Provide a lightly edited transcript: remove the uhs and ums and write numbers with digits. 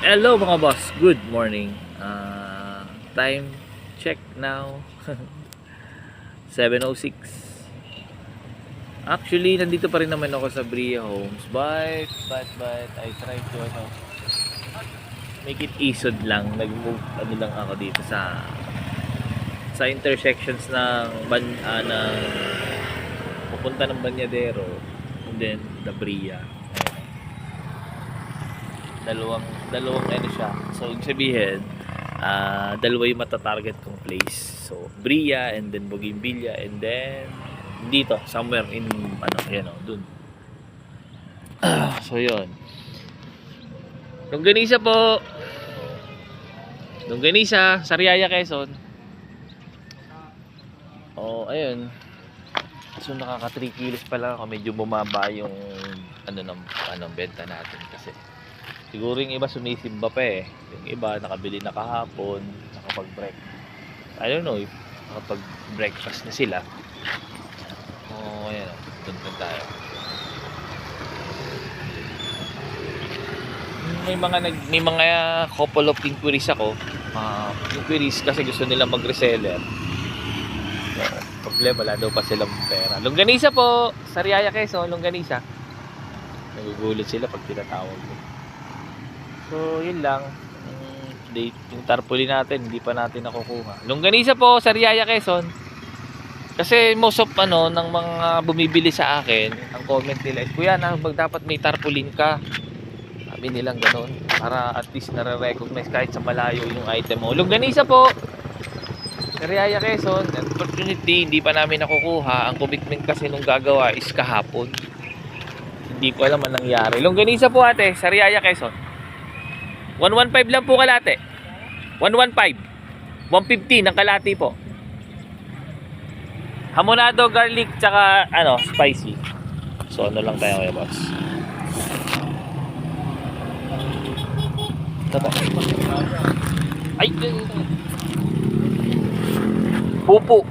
Hello mga boss, good morning. Time check now. 7:06. Actually, nandito pa rin naman ako sa Bria Homes, but I tried to make it easy lang. Nag-move lang ako dito sa intersections ng pupunta ng Banyadero and then the Bria. Dalawang ano siya. So, ibig sabihin, dalawa yung matatarget kong place. So, Bria and then Bougainvillea and then dito, somewhere in dun. So, yun. Longganisa po. Longganisa, Sariaya, Quezon. Oh, ayun. So, nakaka 3 kilos pa lang ako. Medyo bumaba yung benta natin kasi siguro yung iba sumisimba pa eh. Yung iba nakabili na kahapon, nakapag-break. I don't know if nakapag-breakfast na sila. Oh, ayan. Doon tayo. May mga couple of inquiries ako. Inquiries kasi gusto nila mag-reseller. So, problema, wala daw pa silang pera. Longganisa po! Sariaya, Quezon, Longganisa. Nagugulat sila pag tinatawag ko. So, yun lang. Yung tarpaulin natin, hindi pa natin nakukuha. Longganisa po, Sariaya, Quezon. Kasi most of ng mga bumibili sa akin, ang comment nila is, kuya, dapat may tarpaulin ka. Sabi nilang ganun. Para at least nare-recognize kahit sa malayo yung item mo. Longganisa po, Sariaya, Quezon. Unfortunately, hindi pa namin nakukuha. Ang commitment kasi nung gagawa is kahapon. Hindi ko alam anong nangyari. Longganisa po ate, Sariaya, Quezon. 115 lang po kalate. 115. 150 ng kalate po. Hamonado, garlic, tsaka spicy. So lang tayo kaya boss. Ito po. Ay! Pupo.